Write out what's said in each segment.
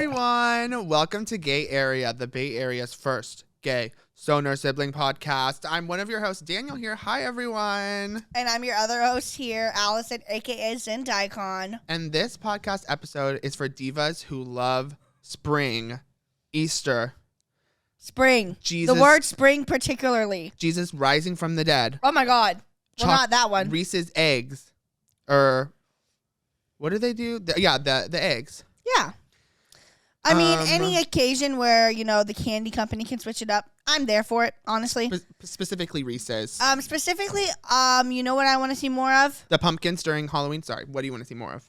everyone. Welcome to Gay Area, the Bay Area's first gay stoner sibling podcast. I'm one of your hosts, Daniel here. Hi, everyone. And I'm your other host here, Allison, a.k.a. Zendaikon. And this podcast episode is for divas who love spring, Easter, Spring. Jesus, The word spring particularly. Jesus rising from the dead. Oh, my God. Well, not that one. Reese's eggs. Or what do they do? The eggs. Yeah. I mean, any occasion where, the candy company can switch it up, I'm there for it, honestly. Specifically Reese's. Specifically, you know what I want to see more of? The pumpkins during Halloween. Sorry, what do you want to see more of?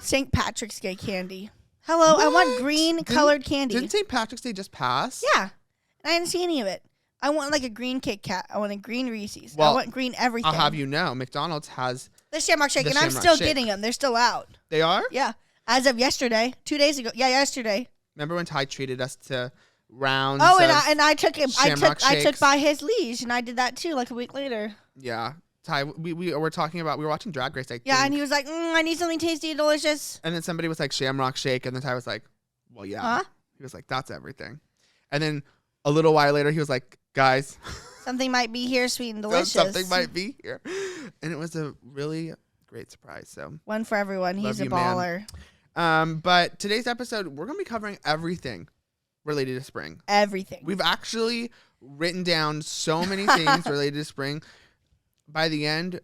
St. Patrick's Day candy. Hello, What? I want green-colored candy. Didn't St. Patrick's Day just pass? Yeah. And I didn't see any of it. I want, like, a green Kit Kat. I want a green Reese's. Well, I want green everything. I'll have you know, McDonald's has... The Shamrock Shake, and I'm Shamrock still Shake. getting them. They're still out. They are? Yeah. As of yesterday. 2 days ago. Yeah, yesterday. Remember when Ty treated us to rounds Oh, of and I took him. I Shamrock took Shakes? by his leash, and I did that too, like a week later. Yeah. Ty, we were talking about... We were watching Drag Race, I think. Yeah, and he was like, I need something tasty and delicious. And then somebody was like, Shamrock Shake. And then Ty was like, well, yeah. Huh? He was like, that's everything. And then a little while later, he was like, guys... Something might be here, sweet and delicious. Something might be here. And it was a really great surprise. So One for everyone. He's a you, man. baller. But today's episode, we're going to be covering everything related to spring. Everything. We've actually written down so many things related to spring. By the end,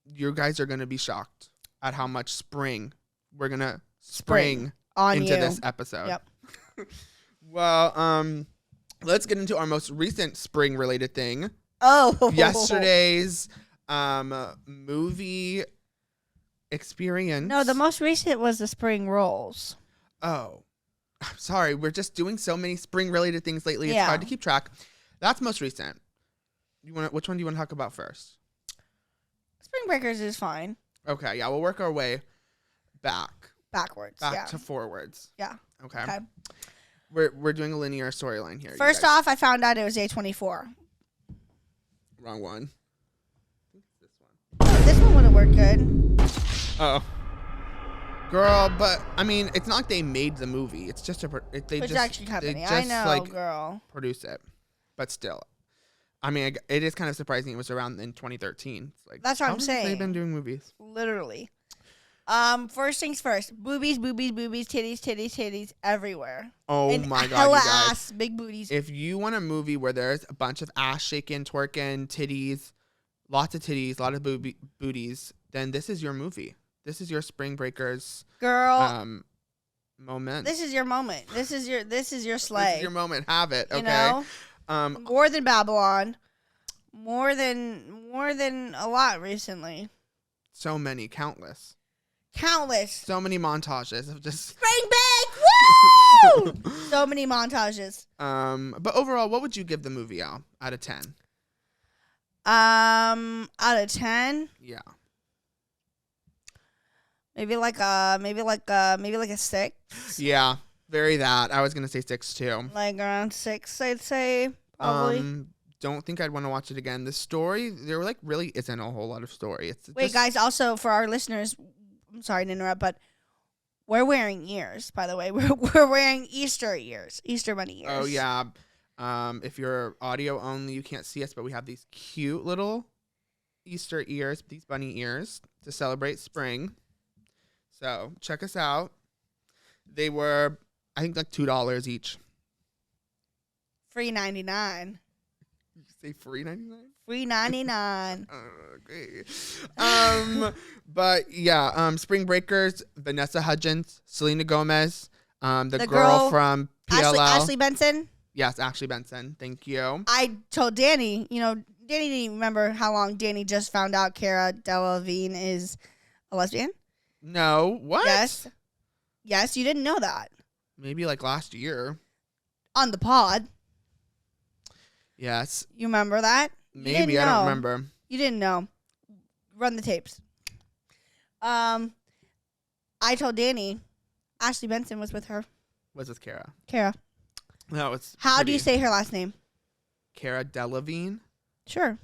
you guys are going to be shocked at how much spring we're going to spring on into you. this episode. Yep. Well, let's get into our most recent spring related thing. Oh. Yesterday's movie experience. No, the most recent was the spring rolls. Oh, I'm sorry. We're just doing so many spring related things lately. It's Yeah. hard to keep track. That's most recent. Which one do you want to talk about first? Spring Breakers is fine. Okay, yeah, we'll work our way Backwards. back yeah. to forwards. Yeah. Okay. Okay. We're doing a linear storyline here. you First guys. off, I found out it was A24. Wrong one. This one. Oh, this one would have worked good. Oh. Girl, but I mean, it's not like they made the movie. It's just Production company. They just, I know, like, girl. produce it. But still, I mean, it is kind of surprising it was around in 2013. It's like, That's what how I'm long have saying. They've been doing movies. Literally. First things first. Boobies, titties everywhere. Oh and my God, hella you guys. ass, big booties. If you want a movie where there's a bunch of ass shaking, twerking, titties, lots of titties, a lot of booties, then this is your movie. This is your Spring Breakers Girl, moment. this is your moment. This is your slay. This is your moment. Have it. Okay. You know? More than Babylon. More than a lot recently. So many, countless. So many montages of just Spring Break! Woo! So many montages. But overall, what would you give the movie out of 10? Out of 10, Yeah. maybe like a 6. Yeah. Very that. I was gonna say 6 too. Like around 6, I'd say, probably. Don't think I'd want to watch it again. The story, there like really isn't a whole lot of story. It's Wait, just, guys, also for our listeners, I'm sorry to interrupt, but we're wearing ears, by the way. We're wearing Easter ears, Easter bunny ears. Oh yeah. If you're audio only, you can't see us, but we have these cute little Easter ears, these bunny ears to celebrate spring. So check us out. They were, I think, like $2 each. Free 99. You say free 99? Free 99. Okay. But yeah, Spring Breakers, Vanessa Hudgens, Selena Gomez, the girl from PLL. Ashley Benson. Yes, Ashley Benson. Thank you. I told Danny, Danny didn't even remember how long Danny just found out Cara Delevingne is a lesbian. No, what? Yes, you didn't know that. Maybe like last year. On the pod. Yes. You remember that? Maybe, I don't remember. You didn't know. Run the tapes. I told Danny Ashley Benson was with her. Was with Cara. Cara. No, it's How do you say her last name? Cara Delevingne? Sure.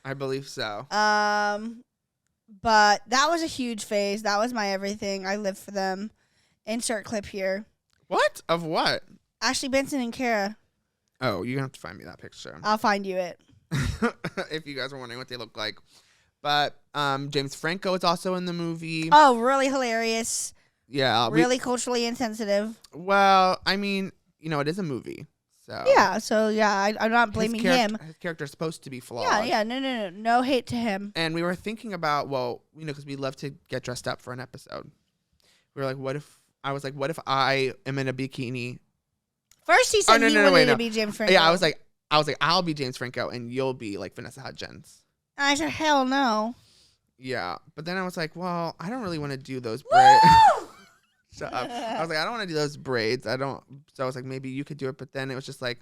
I believe so. But that was a huge phase. That was my everything. I lived for them. Insert clip here. What? Of what? Ashley Benson and Kara. Oh, you're going to have to find me that picture. I'll find you it. If you guys are wondering what they look like. But James Franco is also in the movie. Oh, really hilarious. Yeah. Really culturally insensitive. Well, I mean, it is a movie. So Yeah, so yeah, I'm not blaming him. His character's supposed to be flawed. Yeah, no hate to him. And we were thinking about, because we love to get dressed up for an episode. We were like, what if I am in a bikini? First he said he wanted to be James Franco. Yeah, I was like, I'll be James Franco and you'll be like Vanessa Hudgens. And I said, hell no. Yeah, but then I was like, well, I don't really want to do those braids. Shut up. I was like, I don't want to do those braids. So I was like, maybe you could do it. But then it was just like,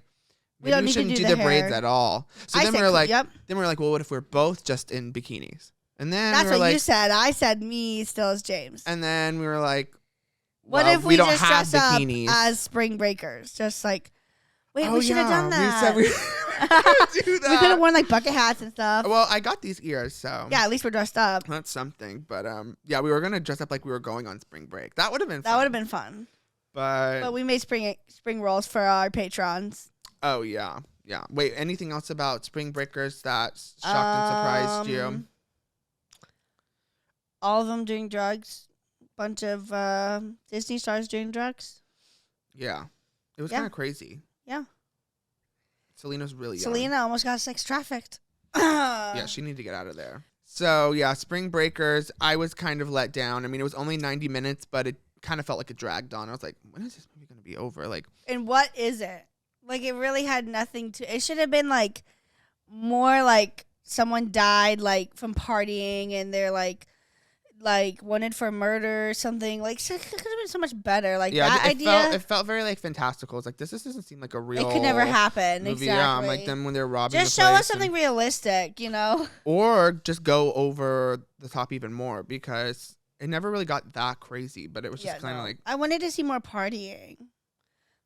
maybe we shouldn't do the braids at all. So then we were like, well, what if we're both just in bikinis? And then that's what you said. I said me still as James. And then we were like, what if we don't just have dress bikinis up as spring breakers? Just like, wait, Oh, we should have yeah. done that. We said do that. We could have worn like bucket hats and stuff. Well, I got these ears, so Yeah, at least we're dressed up. that's something. But yeah, we were gonna dress up like we were going on spring break. That would have been fun. That would have been fun. But we made spring rolls for our patrons. oh yeah. Wait, anything else about spring breakers that shocked and surprised you? All of them doing drugs. Bunch of Disney stars doing drugs. Yeah, it was Yeah. kind of crazy. Yeah. Selena's really young. Selena almost got sex trafficked. Yeah, she needed to get out of there. So yeah, spring breakers. I was kind of let down. I mean, it was only 90 minutes, but it kind of felt like it dragged on. I was like, when is this movie gonna be over? Like, And what is it? Like, it really had nothing to. It should have been like more like someone died like from partying and they're like wanted for murder or something. Like, it could have been so much better. Like, yeah, that idea. it felt very like fantastical. It's like this doesn't seem like a real. It could never happen. Movie. Exactly. Yeah, like them when they're robbing. Just the show place us something realistic, or just go over the top even more because it never really got that crazy. But it was just kind of like I wanted to see more partying.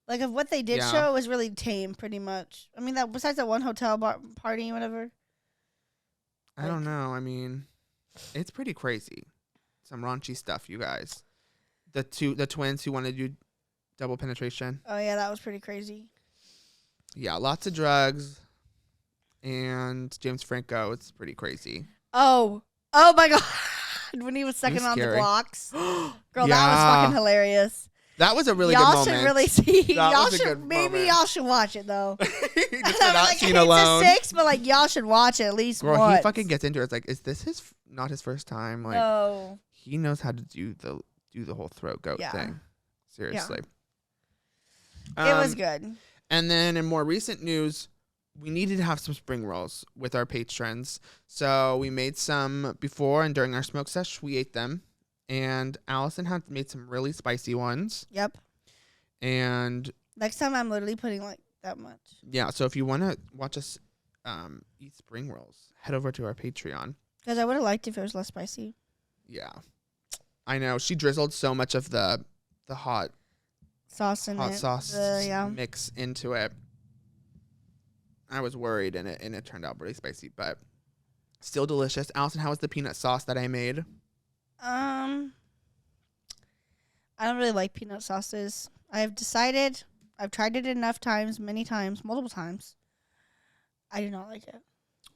Like, of what they did Yeah. show was really tame, pretty much. I mean, that besides that one hotel party, whatever. I don't know. I mean, it's pretty crazy. Some raunchy stuff, you guys. The twins who wanted to do double penetration. Oh yeah, that was pretty crazy. Yeah, lots of drugs. And James Franco, it's pretty crazy. Oh my god, when he was sucking was on the scary. blocks, girl, that Yeah. was fucking hilarious. That was a really y'all good moment. should really see. That y'all was a should good maybe moment. y'all should watch it though. Just for Like, that scene it's alone. a 6, but like y'all should watch it at least Girl, once. he fucking gets into it. It's like, is this not his first time? Like, No. he knows how to do the whole throat goat Yeah. thing. Seriously. It was good. And then in more recent news, we needed to have some spring rolls with our patrons. So we made some before and during our smoke sesh. We ate them. And Allison had made some really spicy ones. Yep. And Next time I'm literally putting like that much. yeah, so if you want to watch us eat spring rolls, head over to our Patreon. Because I would have liked if it was less spicy. Yeah. I know. She drizzled so much of the hot Sauce in it. sauce Yeah. mix into it. I was worried, and it turned out really spicy, but still delicious. Allison, how was the peanut sauce that I made? I don't really like peanut sauces. I have decided, I've tried it enough times, many times, multiple times. I do not like it.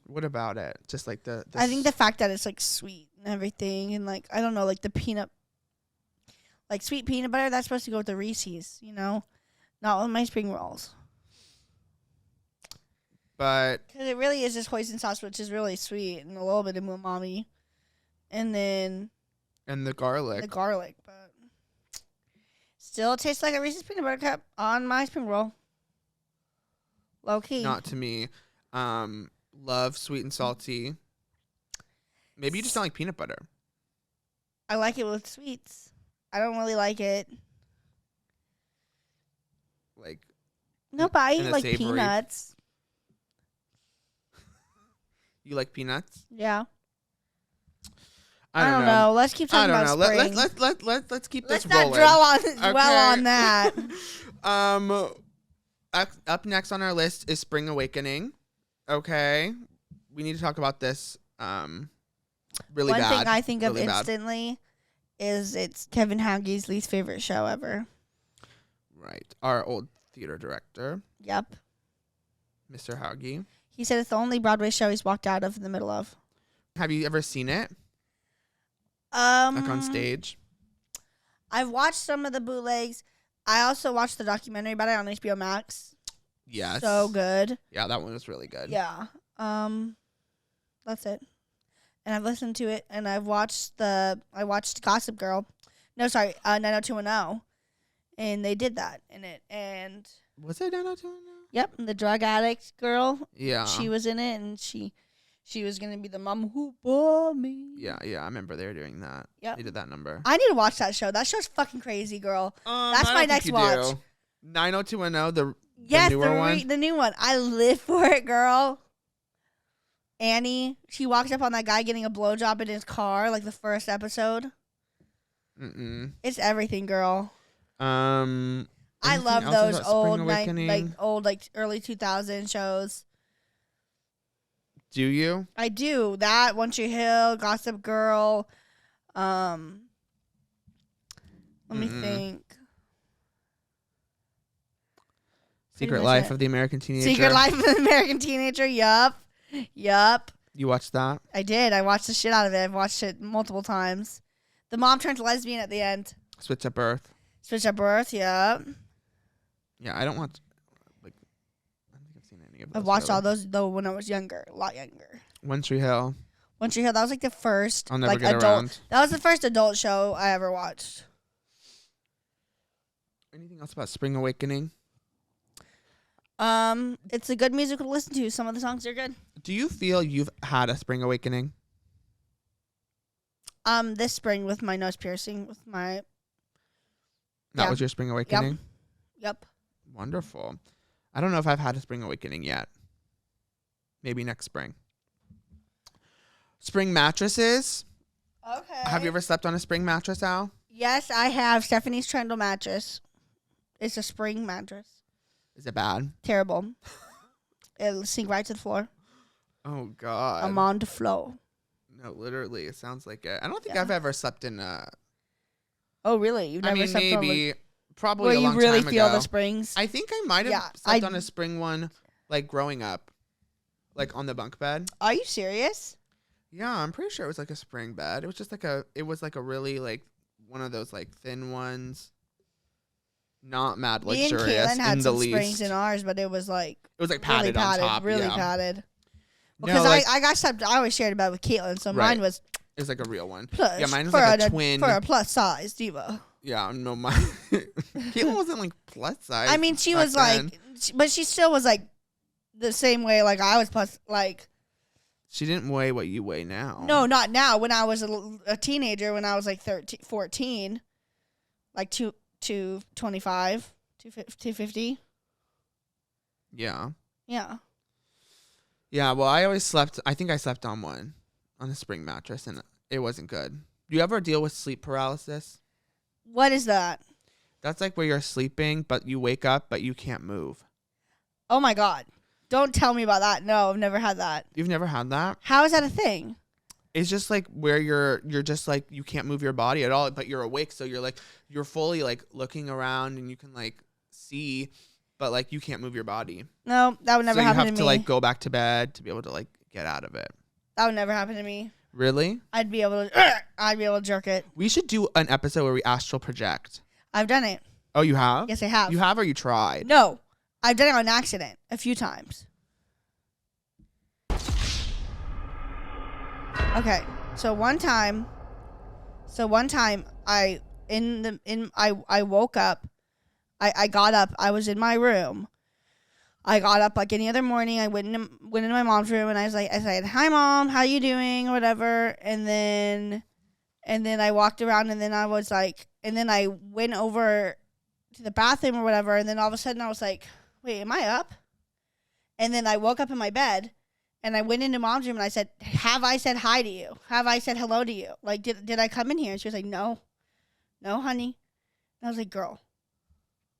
What about it? Just like the I think the fact that it's like sweet and everything, and like I don't know, like the peanut, like sweet peanut butter, that's supposed to go with the Reese's, not with my spring rolls. but Because it really is just hoisin sauce, which is really sweet and a little bit of umami, and then and the garlic. the garlic, but still tastes like a Reese's peanut butter cup on my spring roll. Low key. Not to me. Love sweet and salty. Maybe you just don't like peanut butter. I like it with sweets. I don't really like it. Like No, but I and eat a like savory. peanuts. you like peanuts? Yeah. I don't know. Let's keep I talking don't know. about spring. Let's keep Let's this not rolling. dwell on that. Up next on our list is Spring Awakening. Okay, we need to talk about this. Really One bad. thing I think of Really bad. instantly is it's Kevin Hagge's least favorite show ever. Right. Our old theater director, Yep. Mr. Hagee. He said it's the only Broadway show he's walked out of in the middle of. Have you ever seen it? Like on stage? I've watched some of the bootlegs. I also watched the documentary about it on HBO Max. Yes. So good. Yeah, that one was really good. Yeah. That's it. And I've listened to it, and I watched Gossip Girl. No, sorry, 90210. And they did that in it. And Was it 90210? yep, the drug addict girl. Yeah. She was in it, and she was gonna be the mom who bought me. Yeah, I remember they were doing that. Yep. They did that number. I need to watch that show. That show's fucking crazy, girl. That's I my don't think next you watch. do. 90210, Yes, newer one? the new one. I live for it, girl. Annie, she walks up on that guy getting a blowjob in his car, like the first episode. It's everything, girl. I anything love else those about Spring old, Awakening? early 2000 shows. Do you? I do that. One Tree Hill, Gossip Girl. Let me think. Secret much Life it. of the American Teenager. Secret Life of the American Teenager. Yup. You watched that? I did. I watched the shit out of it. I've watched it multiple times. The mom turns lesbian at the end. Switch at Birth. Switch at birth. Yup. Yeah, I don't watch. Like, I don't think I've seen any of those. I've watched really. all those though when I was younger, a lot younger. One Tree Hill. One Tree Hill. That was like the first I'll never like get adult. around. That was the first adult show I ever watched. Anything else about Spring Awakening? It's a good musical to listen to. Some of the songs are good. Do you feel you've had a Spring Awakening? This spring with my nose piercing, with my That Yeah. was your Spring Awakening? Yep. Wonderful. I don't know if I've had a Spring Awakening yet. Maybe next spring. Spring mattresses. Okay. Have you ever slept on a spring mattress, Al? Yes, I have. Stephanie's Trundle mattress. It's a spring mattress. Is it bad? Terrible. It'll sink right to the floor. Oh, God. I'm on the floor. No, literally. It sounds like it. I don't think Yeah. I've ever slept in a... Oh, really? You've I never mean, slept on maybe... Probably where a you long really time feel ago. the springs? I think I might have Yeah, slept on a spring one, like, growing up. Like, on the bunk bed. Are you serious? Yeah, I'm pretty sure it was, like, a spring bed. It was just, like, a really, like, one of those, like, thin ones. Not mad Me and luxurious Caitlin had in the some least. springs in ours, but it was like It was, like, really padded on top. really yeah. padded. No, Because like, I got slept. I always shared a bed with Caitlin, so Right. mine was it was, like, a real one. plush. Yeah, mine was, for like, a twin. for a plus size diva. Yeah, no, mine... Caitlin wasn't, like, plus size. I mean, she back was then. like, but she still was like the same way. Like I was plus like. She didn't weigh what you weigh now. No, not now. When I was a teenager, when I was like 13, 14, like 225, 250. Yeah. Yeah. Yeah, well, I think I slept on a spring mattress, and it wasn't good. Do you ever deal with sleep paralysis? What is that? That's like where you're sleeping, but you wake up, but you can't move. Oh my God. Don't tell me about that. No, I've never had that. You've never had that? How is that a thing? It's just like where you're just like, you can't move your body at all, but you're awake. So you're fully like looking around and you can like see, but like you can't move your body. No, that would never so happen you to have me. to like go back to bed to be able to like get out of it. That would never happen to me. Really? I'd be able to jerk it. We should do an episode where we astral project. I've done it. Oh, you have? Yes, I have. You have, or you tried? No, I've done it on accident a few times. Okay, so one time I woke up. I got up. I was in my room. I got up like any other morning. I went into my mom's room and I said, "Hi, Mom, how you doing?" or whatever. And then I walked around and then I was like, and then I went over to the bathroom or whatever. And then all of a sudden I was like, "Wait, am I up?" And then I woke up in my bed and I went into Mom's room and I said, "Have I said hi to you? Have I said hello to you? Like, did I come in here?" And she was like, "No, honey." And I was like, "Girl,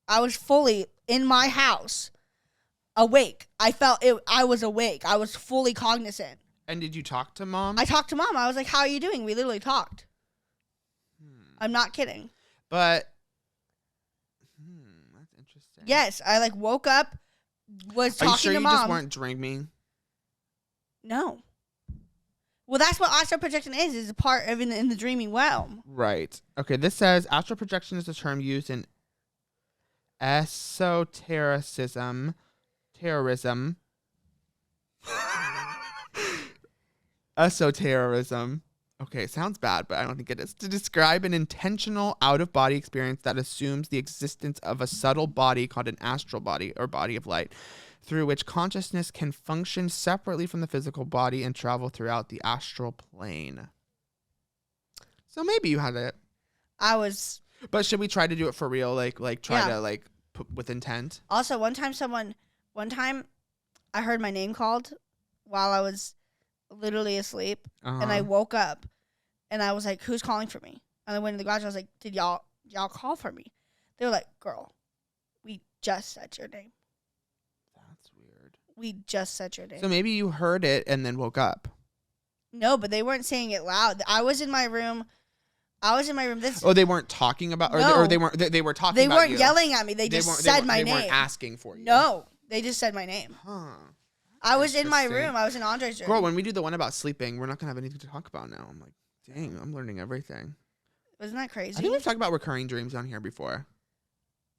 I was fully in my house." Awake. I felt it. I was awake. I was fully cognizant. And did you talk to mom? I talked to mom. I was like, how are you doing? We literally talked. I'm not kidding. But that's interesting. Yes, I like woke up, was Are you talking sure to you mom. just weren't dreaming? No. Well, that's what astral projection is a part of in the dreaming realm. Right. Okay, this says astral projection is a term used in esotericism, terrorism, esotericism. Okay, sounds bad, but I don't think it is. To describe an intentional out-of-body experience that assumes the existence of a subtle body called an astral body or body of light, through which consciousness can function separately from the physical body and travel throughout the astral plane. So maybe you had it. I was But should we try to do it for real? Like try Yeah. to like put with intent? also one time I heard my name called while I was literally asleep, and I woke up and I was like, who's calling for me? And I went in the garage. I was like, did y'all call for me? They were like, girl, we just said your name. That's weird. We just said your name. So maybe you heard it and then woke up. No, but they weren't saying it loud. I was in my room. This Oh, they weren't talking about, No. or they weren't. They were talking. they about weren't you. yelling at me. They just said my They name. weren't asking for you. No, they just said my name. Huh. I was in my Interesting. room. I was in Andre's room. Girl, when we do the one about sleeping, we're not gonna have anything to talk about now. I'm like, dang, I'm learning everything. Wasn't that crazy? I think we've talked about recurring dreams on here before.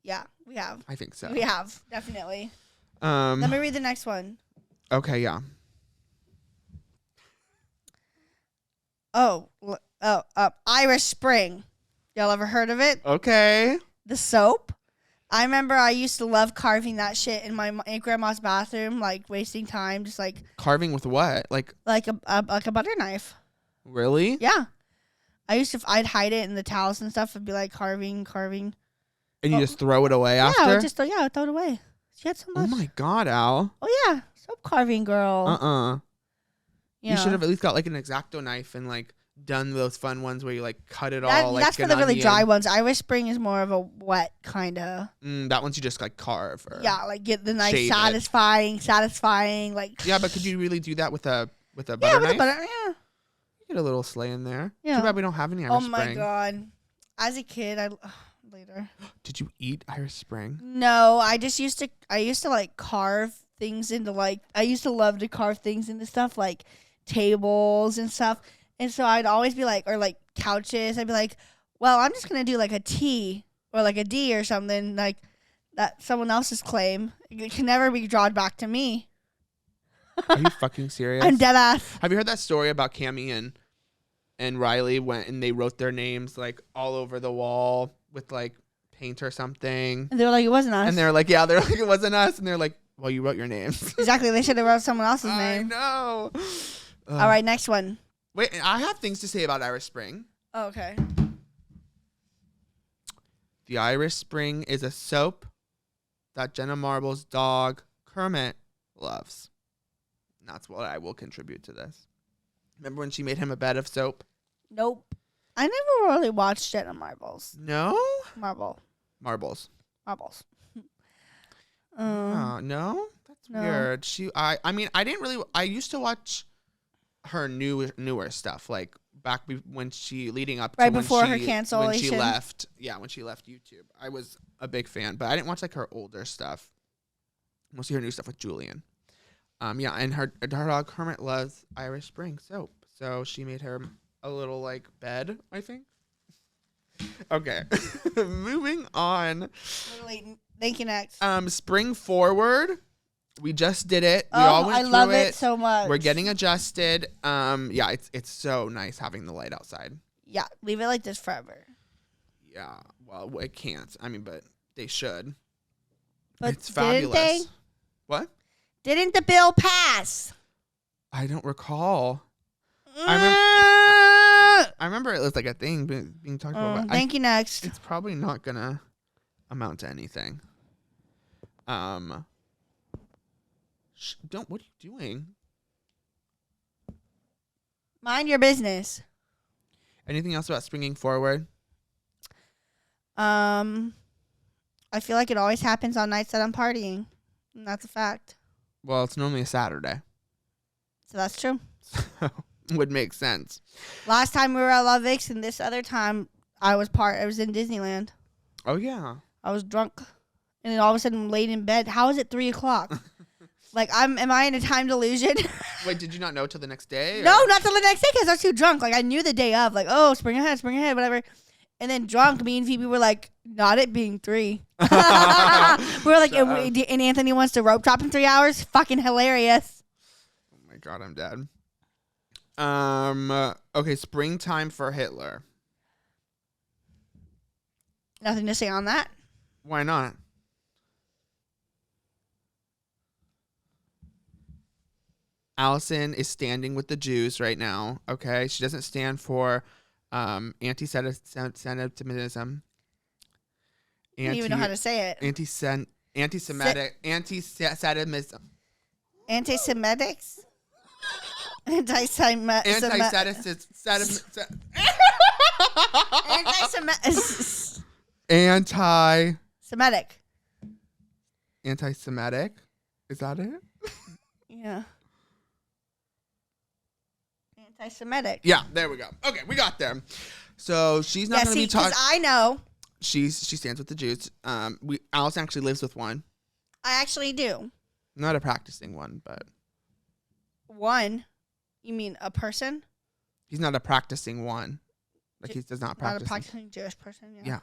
Yeah, we have. I think so. We have, definitely. Let me read the next one. Okay, yeah. Irish Spring. Y'all ever heard of it? Okay. The soap. I remember I used to love carving that shit in my grandma's bathroom, like wasting time, just like Carving with what? Like, a butter knife. really? Yeah. I'd hide it in the towels and stuff and be like carving. And you just throw it away Yeah, after? I would just throw it away. She had so Oh much. my God, Al. Oh yeah, soap carving girl. You Yeah. should have at least got like an X-Acto knife and like done those fun ones where you like cut it all. Like That's for an the really onion. dry ones. Irish Spring is more of a wet kind of. That one's you just like carve. Or Yeah, like get the nice shave it. satisfying. Like Yeah, but could you really do that with a butter yeah, with knife? the butter. Yeah. Get a little slay in there. Yeah. Too bad we don't have any Irish Oh my Spring. god. As a kid, later. Did you eat Irish Spring? No, I used to like carve things into like I used to love to carve things into stuff like tables and stuff. And so I'd always be like, or like couches, I'd be like, well, I'm just gonna do like a T or like a D or something like that someone else's claim. It can never be drawn back to me. Are you fucking serious? I'm dead ass. Have you heard that story about Cammie and Riley went and they wrote their names like all over the wall with like paint or something? And they were like, it wasn't us. And they're like, yeah, they're like, it wasn't us. And they're like, well, you wrote your names. Exactly. They should have wrote someone else's I name. know. All right, next one. Wait, I have things to say about Irish Spring. Oh, okay. The Irish Spring is a soap that Jenna Marbles' dog, Kermit, loves. And that's what I will contribute to this. Remember when she made him a bed of soap? Nope. I never really watched Jenna Marbles. No? Marbles. Marbles. Um, Oh, no? That's no. weird. I mean, I didn't really, I used to watch her newer stuff, like back when she, leading up to Right when before her when she cancellation. left. Yeah, when she left YouTube. I was a big fan, but I didn't watch like her older stuff. Mostly her new stuff with Julian. Yeah, and her dog Kermit loves Irish Spring soap. So she made her a little like bed, I think. Okay. Moving on. Literally, thank you, next. Spring forward. We just did it. We Oh, all went I through love it so much. We're getting adjusted. Yeah, it's so nice having the light outside. Yeah, leave it like this forever. Yeah. Well, it can't. I mean, but they should. But It's fabulous. Didn't they? What? Didn't the bill pass? I don't recall. I I remember it was like a thing being talked about. But thank you, next. It's probably not gonna amount to anything. Don't. What are you doing? Mind your business. Anything else about springing forward? I feel like it always happens on nights that I'm partying. And that's a fact. Well, it's normally a Saturday. So that's true. So would make sense. Last time we were at La Vixen, this other time I was in Disneyland. Oh yeah. I was drunk, and then all of a sudden I'm laid in bed. How is it 3:00? Like, am I in a time delusion? Wait, did you not know till the next day? Or? No, not till the next day because I was too drunk. Like, I knew the day of, like, oh, spring ahead, whatever. And then drunk, me and Phoebe were like, not it being 3. We were like, and Anthony wants to rope drop in 3 hours? Fucking hilarious. Oh my God, I'm dead. Okay, springtime for Hitler. Nothing to say on that. Why not? Allison is standing with the Jews right now. Okay, she doesn't stand for anti-Semitism. I don't even know how to say it. Anti-Semitism. Anti-Semitics? Anti-Semitic. Anti-Semitic. Is that it? Yeah. Anti-Semitic. Yeah, there we go. Okay, we got there. So she's not going to be talking. Because I know. She stands with the Jews. Allison actually lives with one. I actually do. Not a practicing one, but. One? You mean a person? He's not a practicing one. Like, he does not practice. Not a practicing Jewish person, yeah. Yeah.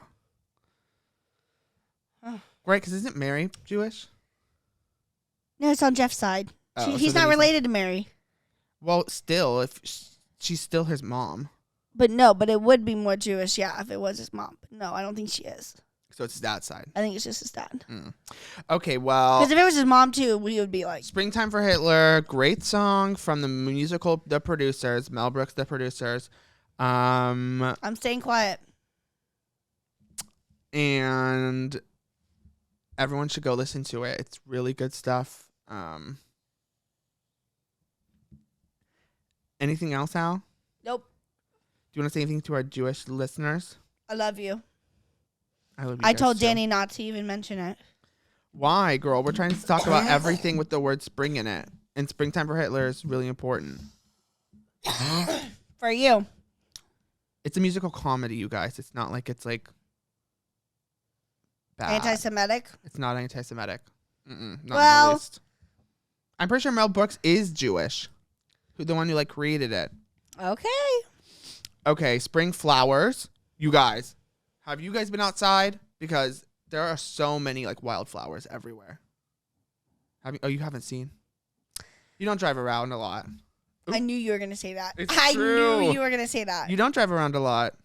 Oh. Right, because isn't Mary Jewish? No, it's on Jeff's side. Oh, He's not related to Mary. Well, still, if she's still his mom. But it would be more Jewish, yeah, if it was his mom. But no, I don't think she is. So it's his dad's side. I think it's just his dad. Okay, well. Because if it was his mom, too, we would be like. Springtime for Hitler. Great song from the musical, the producers. Mel Brooks, the producers. I'm staying quiet. And everyone should go listen to it. It's really good stuff. Anything else, Al? Nope. Do you want to say anything to our Jewish listeners? I love you. I love you. I told too. Danny not to even mention it. Why, girl? We're trying to talk about everything with the word spring in it. And Springtime for Hitler is really important. For you. It's a musical comedy, you guys. It's not like it's like bad. Anti-Semitic? It's not anti-Semitic. Not in Well. the least. I'm pretty sure Mel Brooks is Jewish. The one who like created it. Okay. Okay, spring flowers. You guys, have you guys been outside? Because there are so many like wildflowers everywhere. You haven't seen? You don't drive around a lot. I knew you were going to say that. It's I true. knew you were going to say that. You don't drive around a lot.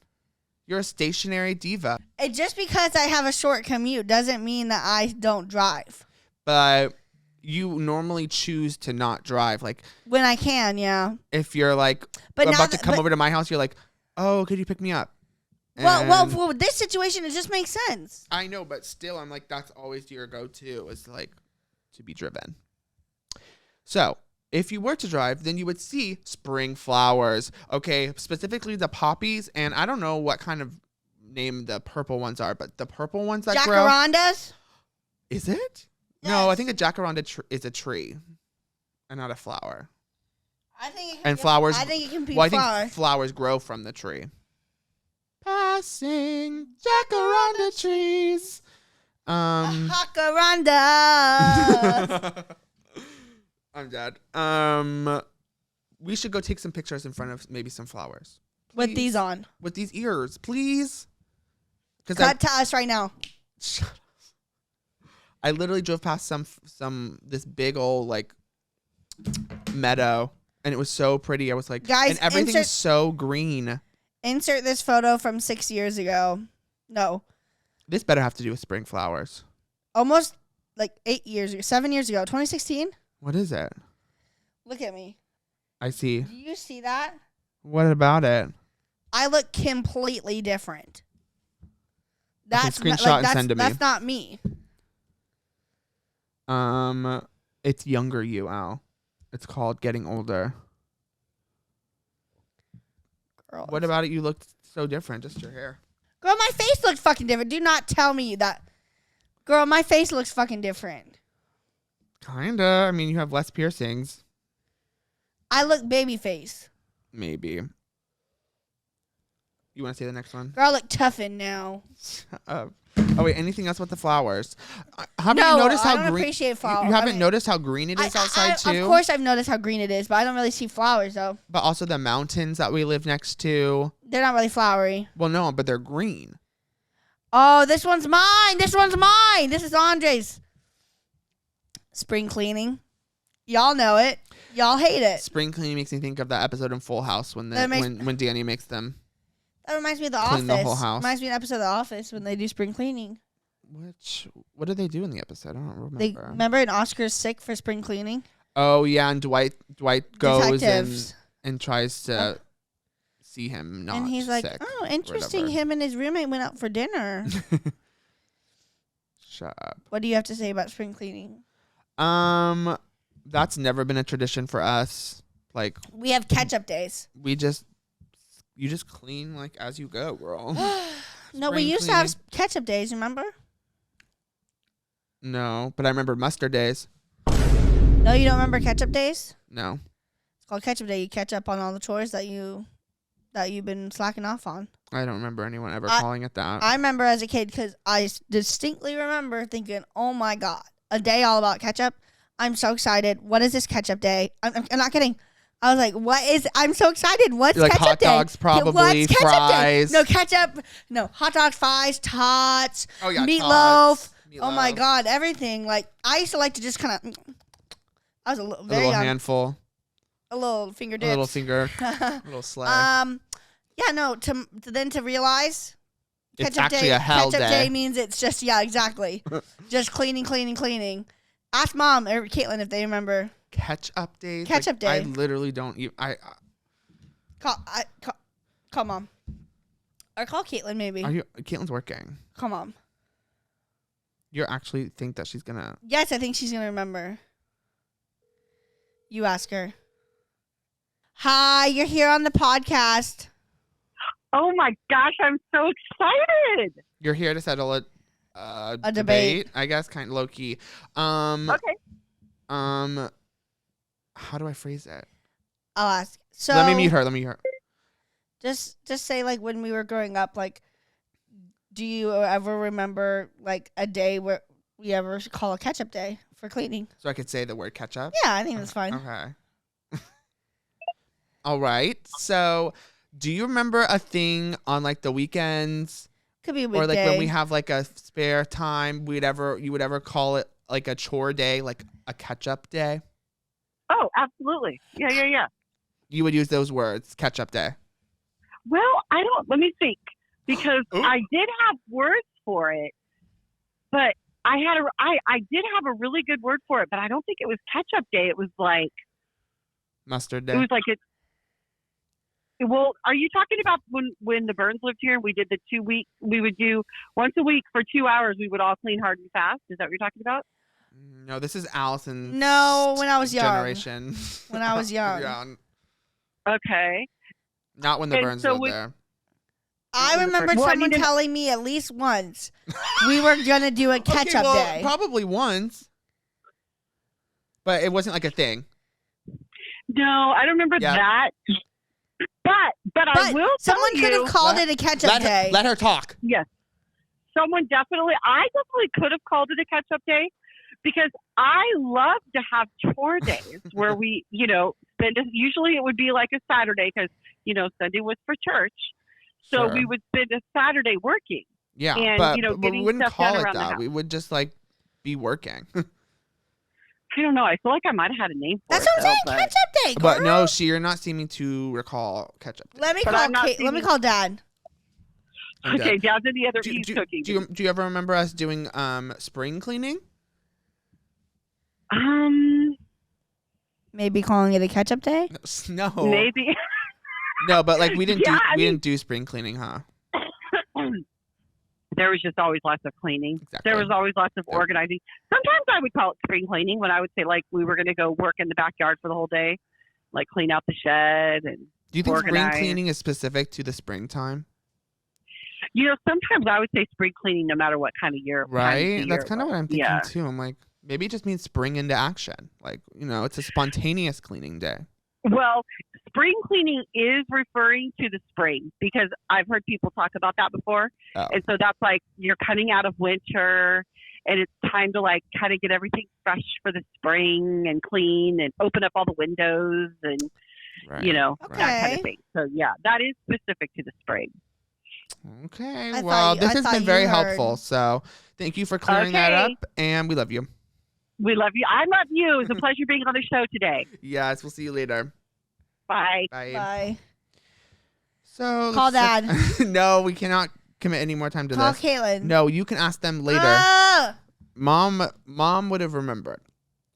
You're a stationary diva. And just because I have a short commute doesn't mean that I don't drive. But you normally choose to not drive. Like when I can, yeah. If you're like about to come over to my house, you're like, oh, could you pick me up? Well, for this situation, it just makes sense. I know, but still, I'm like, that's always your go-to is like to be driven. So if you were to drive, then you would see spring flowers. Okay, specifically the poppies, and I don't know what kind of name the purple ones are, but the purple ones that grow. Jacarandas? Is it? Yes. No, I think a jacaranda is a tree and not a flower. I think it can and flowers. I think it can be I flower. think flowers grow from the tree. Passing jacaranda trees. Jacaranda. I'm dead. We should go take some pictures in front of maybe some flowers. Please. With these on. With these ears, please. Cut to us right now. I literally drove past this big old like meadow, and it was so pretty. I was like, guys, and everything's so green. Insert this photo from 6 years ago. No. This better have to do with spring flowers. Almost like 7 years ago, 2016. What is it? Look at me. I see. Do you see that? What about it? I look completely different. That's screenshot and send to me. That's not me. It's younger you, Al. It's called getting older. Girl. What about it? You looked so different. Just your hair. Girl, my face looks fucking different. Do not tell me that. Girl, my face looks fucking different. Kinda. I mean, you have less piercings. I look baby face. Maybe. You want to say the next one? Girl, I look toughened now. Oh wait, anything else with the flowers? Haven't No, you noticed I how don't green? appreciate flowers. You haven't noticed how green it is outside too. Of course, I've noticed how green it is, but I don't really see flowers though. But also the mountains that we live next to. They're not really flowery. Well, no, but they're green. Oh, this one's mine. This one's mine. This is Andre's. Spring cleaning. Y'all know it. Y'all hate it. Spring cleaning makes me think of that episode in Full House when when Danny makes them. That reminds me of The Clean Office. the whole house. Reminds me of an episode of The Office when they do spring cleaning. What did they do in the episode? I don't remember. They remember an Oscar's sick for spring cleaning. Oh yeah, and Dwight goes Detectives. and tries to see him not And he's like, sick oh, or interesting. whatever. Him and his roommate went out for dinner. Shut up. What do you have to say about spring cleaning? That's never been a tradition for us. Like We have catch-up days. you just clean like as you go, girl. No, we Spring used to have catch-up days, remember? No, but I remember mustard days. No, you don't remember catch-up days? No. It's called catch-up day. You catch up on all the chores that you've been slacking off on. I don't remember anyone ever calling it that. I remember as a kid because I distinctly remember thinking, oh my God, a day all about ketchup. I'm so excited. What is this ketchup day? I'm not kidding. I was like, I'm so excited. What's like ketchup hot day? dogs, probably, What's ketchup fries. Day? No ketchup. No hot dogs, fries, tots, Oh, yeah, meatloaf. tots, Oh my meatloaf. God, everything. Like I used to like to just kind of. I was a very little young. handful, A little finger a dips. little finger, a little slay. Yeah, no. To realize. It's Ketchup actually day, a hell ketchup day. day means it's just exactly, just cleaning. Ask Mom or Caitlin if they remember. Ketchup days. Ketchup I day. literally don't even. Call Mom. Or call Caitlin maybe. Caitlin's working. Call Mom. You actually think that she's gonna? Yes, I think she's gonna remember. You ask her. Hi, you're here on the podcast. Oh my gosh, I'm so excited. You're here to settle A debate. I guess, kind of low key. Okay. How do I phrase it? I'll ask. So Let me meet her. Just say like when we were growing up, like, do you ever remember like a day where we ever call a ketchup day for cleaning? So I could say the word ketchup. Yeah, I think that's fine. Okay. All right. So, do you remember a thing on like the weekends Could be a weekday. or like when we have like a spare time, you would ever call it like a chore day, like a catch-up day? Oh, absolutely. Yeah. You would use those words, catch-up day. Well, let me think, because Ooh. I did have words for it, but I did have a really good word for it, but I don't think it was ketchup day. It was like, Mustard it day. was like it. Well, are you talking about when the Burns lived here and we did the 2 week, we would do once a week for 2 hours, we would all clean hard and fast? Is that what you're talking about? No, this is Allison's No, when I was young. generation. When I was young. Yeah, Okay. not when the And Burns so lived we- there. I remember Well, I someone need to- telling me at least once we were gonna do a catch-up well, day. Probably once. But it wasn't like a thing. No, I don't remember Yeah. that. But I will someone tell could you, have called it a catch-up day. Let her talk. yes, I definitely could have called it a catch-up day, because I love to have chore days where we, usually it would be like a Saturday because, Sunday was for church. So Sure. we would spend a Saturday working. Yeah, and, but, you know, but we getting wouldn't stuff call done it around the that. house. We would just like be working. I don't know. I feel like I might have had a name for That's it. what I'm saying, though, catch-up day. But girl. no, you're not seeming to recall ketchup. Day. Let me But call I'm not Kate. Let me thinking- call Dad. I'm Okay, dead. Dad's in the other. Do, He's do, cooking. do you ever remember us doing spring cleaning? Maybe calling it a catch-up day. No, Maybe. no, but like we didn't Yeah, I mean- didn't do spring cleaning, huh? There was just always lots of cleaning. Exactly. There was always lots of Yep. organizing. Sometimes I would call it spring cleaning when I would say like we were going to go work in the backyard for the whole day, like clean out the shed. And Do you think organize. spring cleaning is specific to the springtime? sometimes I would say spring cleaning no matter what kind of year. time of Right? the That's year kind of it what I'm was. thinking Yeah. too. I'm like, maybe it just means spring into action. Like, it's a spontaneous cleaning day. Well, spring cleaning is referring to the spring because I've heard people talk about that before. Oh. And so that's like you're cutting out of winter and it's time to like kind of get everything fresh for the spring and clean and open up all the windows and, Right. that kind Okay. of thing. So, yeah, that is specific to the spring. Okay. I Well, thought this has you been very heard. helpful. So thank you for clearing that Okay. up, and we love you. We love you. I love you. It was a pleasure being on the show today. Yes, we'll see you later. Bye. Bye. Bye. So Call let's- no, we cannot commit any more time to Call this. Caitlin. No, you can ask them later. Ah! Mom would have remembered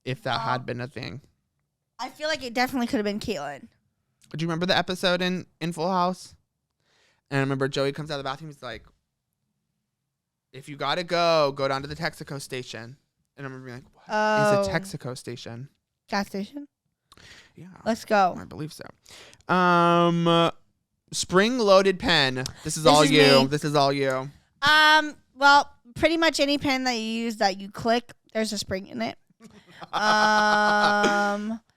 if that Mom. had been a thing. I feel like it definitely could have been Caitlin. Do you remember the episode in Full House? And I remember Joey comes out of the bathroom. He's like, "If you gotta go down to the Texaco station." And I remember being like, "What is a Oh. Texaco station?" Gas station. Yeah, Let's go. I believe so. Spring loaded pen. This is This all is you. me. This is all you. Well, pretty much any pen that you use that you click, there's a spring in it.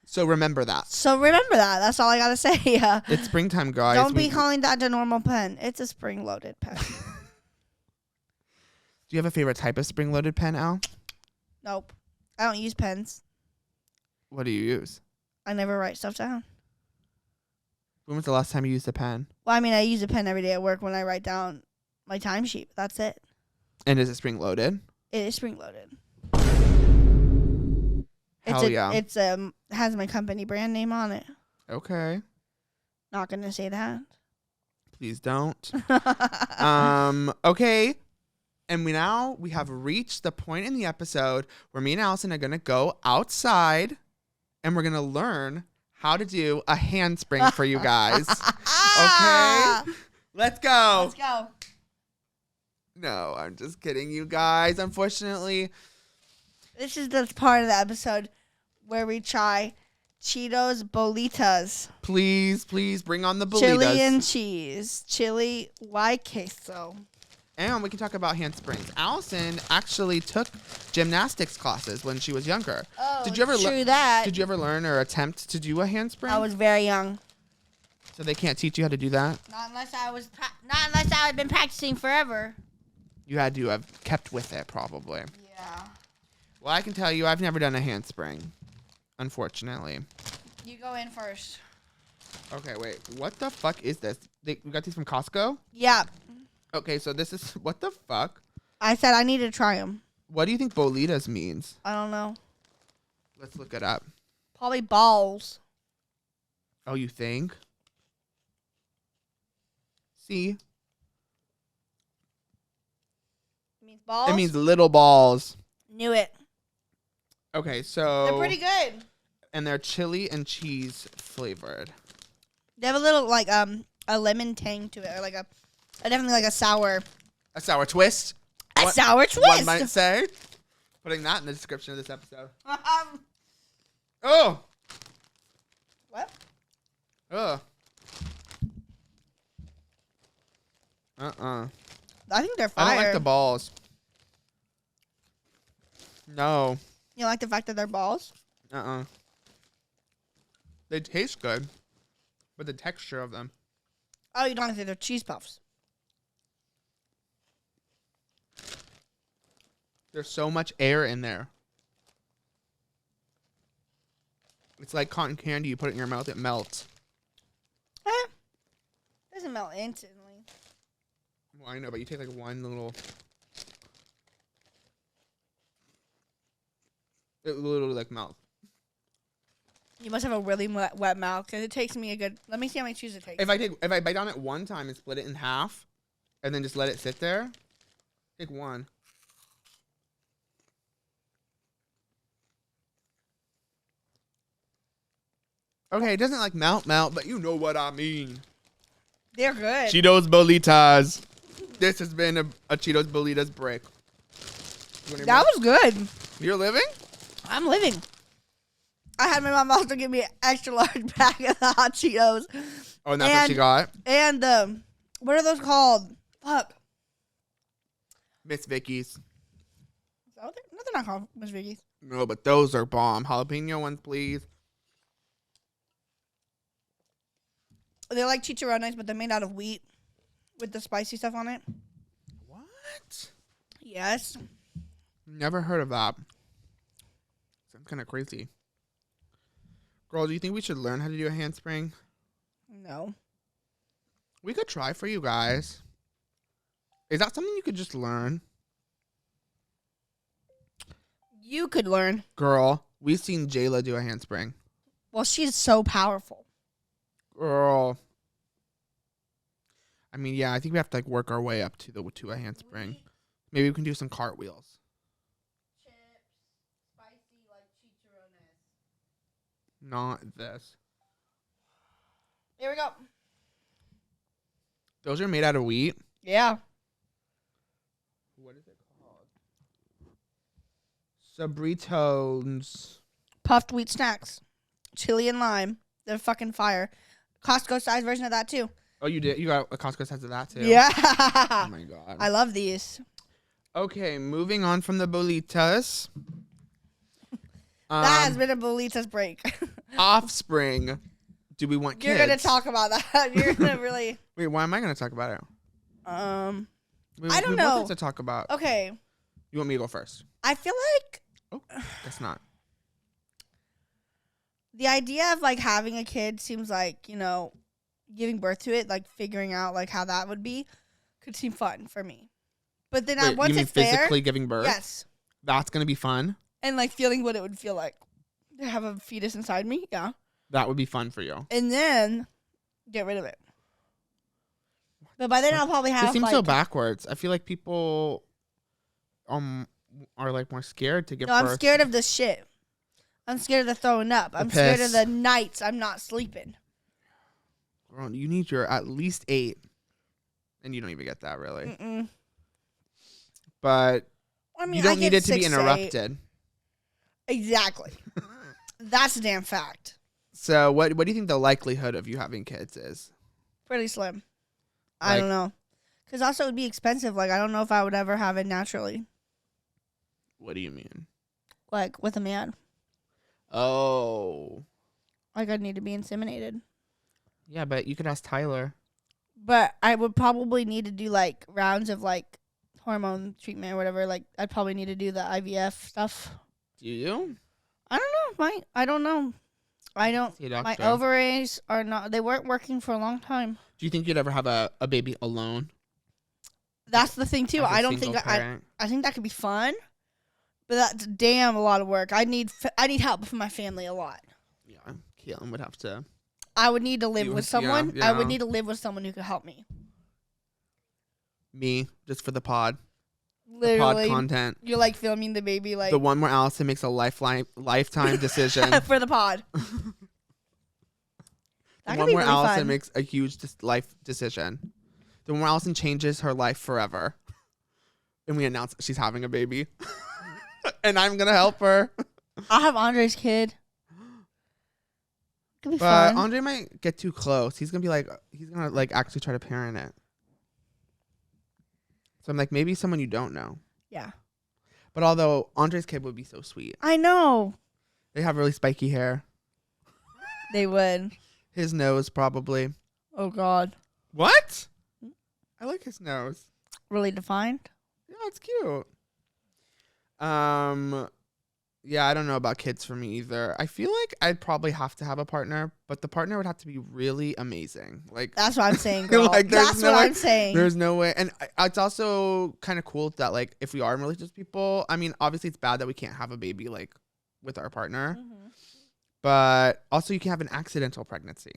So remember that. So remember that. That's all I gotta say. It's springtime, guys. Don't be calling that a normal pen. It's a spring-loaded pen. Do you have a favorite type of spring loaded pen, Al? Nope. I don't use pens. What do you use? I never write stuff down. When was the last time you used a pen? Well, I mean, I use a pen every day at work when I write down my timesheet. That's it. And is it spring loaded? It is spring-loaded. Hell yeah. It's has my company brand name on it. Okay. Not gonna say that. Please don't. Okay. And we have reached the point in the episode where me and Allison are gonna go outside and we're gonna learn how to do a handspring for you guys. Okay? Let's go. Let's go. No, I'm just kidding, you guys. Unfortunately, This is the part of the episode where we try Cheetos Bolitas. please bring on the burritos. Chili and cheese. Chili y queso. And we can talk about handsprings. Allison actually took gymnastics classes when she was younger. Oh, Did you ever true that. Did you ever learn or attempt to do a handspring? I was very young. So they can't teach you how to do that? Not unless I had been practicing forever. You had to have kept with it, probably. Yeah. Well, I can tell you I've never done a handspring, unfortunately. You go in first. Okay, wait. What the fuck is this? We got these from Costco? Yeah. Okay, so this is... What the fuck? I said I need to try them. What do you think bolitas means? I don't know. Let's look it up. Probably balls. Oh, you think? See? It means balls? It means little balls. Knew it. Okay, so... They're pretty good. And they're chili and cheese flavored. They have a little, like, a lemon tang to it. Or, like, definitely, like, a sour twist. sour twist. One might say. Putting that in the description of this episode. Oh! What? Ugh. Uh-uh. I think they're I fire. don't like the balls. No. You like the fact that they're balls? Uh-uh. They taste good, but the texture of them. Oh, you don't think they're cheese puffs? There's so much air in there. It's like cotton candy. You put it in your mouth, it melts. Doesn't melt instantly. Well, I know, but you take like one little... It literally like melts. You must have a really wet mouth because it takes me a good. Let me see how many cheese it takes. If I bite on it one time and split it in half, and then just let it sit there, take one. Okay, it doesn't like melt, but you know what I mean. They're good. Cheetos Bolitas. This has been a Cheetos Bolitas break. That was good. You're living? I'm living. I had my mom also give me an extra large bag of the hot Cheetos. Oh, and that's what she got? And what are those called? Fuck. Miss Vicky's. No, they're not called Miss Vicky's. No, but those are bomb. Jalapeno ones, please. They're like chicharrones, but they're made out of wheat with the spicy stuff on it. What? Yes. Never heard of that. I'm kind of crazy. Girl, do you think we should learn how to do a handspring? No. We could try for you guys. Is that something you could just learn? You could learn. Girl, we've seen Jayla do a handspring. Well, she's so powerful. Girl. I mean, yeah, I think we have to like work our way up to a handspring. Maybe we can do some cartwheels. Chips, spicy like chicharrones. Not this. Here we go. Those are made out of wheat. Yeah. What is it called? Sabritos. Puffed wheat snacks. Chili and lime. They're fucking fire. Costco size version of that too. Oh, you did? You got a Costco size of that too? Yeah. Oh my god. I love these. Okay, moving on from the bolitas. That has been a Bolitas break. Offspring. Do we want You're kids? gonna talk about that. You're gonna really. Wait, why am I gonna talk about it? I don't we know. both have to talk about. Okay. You want me to go first? I feel like Oh, guess not. the idea of like having a kid seems like, you know, giving birth to it, like figuring out like how that would be, could seem fun for me. But then Wait, once you mean it's there, physically giving birth? yes, That's gonna be fun. and like feeling what it would feel like to have a fetus inside me, yeah, That would be fun for you. and then get rid of it. But by then I'll probably have. It seems like, so backwards. I feel like people are like more scared to give No, birth. I'm scared of this shit. I'm scared of the throwing up. I'm scared of piss. the nights I'm not sleeping. Girl, you need your at least 8, and you don't even get that really. Mm-mm. But I mean, you don't I need get it to be 6 to 8. interrupted. Exactly. That's a damn fact. So what do you think the likelihood of you having kids is? Pretty slim. I Like- don't know. Because also it would be expensive. Like, I don't know if I would ever have it naturally. What do you mean? Like, with a man. Oh. Like, I'd need to be inseminated. Yeah, but you could ask Tyler. But I would probably need to do, like, rounds of, like, hormone treatment or whatever. Like, I'd probably need to do the IVF stuff. Do you? I don't know. I don't know. I don't. See a My doctor. ovaries are not. They weren't working for a long time. Do you think you'd ever have a baby alone? That's the thing, too. As a I don't think. single parent? I think that could be fun. But that's damn a lot of work. I need help from my family a lot. Yeah, Caitlin would have to. I would need to live You with would- someone. yeah, I would yeah. need to live with someone who could help me. Me, just for the pod. The pod Literally, content. you're like filming the baby, like The one where Allison makes a lifetime decision. for the pod. The That could one be where really Allison fun. makes a huge life decision. The one where Allison changes her life forever. And we announce she's having a baby. And I'm going to help her. I'll have Andre's kid. Could be But fun. Andre might get too close. He's going to like actually try to parent it. So I'm like, maybe someone you don't know. Yeah, But although Andre's kid would be so sweet. I know They have really spiky hair. they would. His nose probably. Oh God, What? I like his nose. really defined. Yeah, it's cute. Yeah, I don't know about kids for me either. I feel like I'd probably have to have a partner, but the partner would have to be really amazing. Like, That's what I'm saying, girl. Like, there's That's no what way- I'm saying. there's no way. And it's also kind of cool that, like, if we are in relationships with people, I mean, obviously it's bad that we can't have a baby, like, with our partner, Mhm. but also you can have an accidental pregnancy.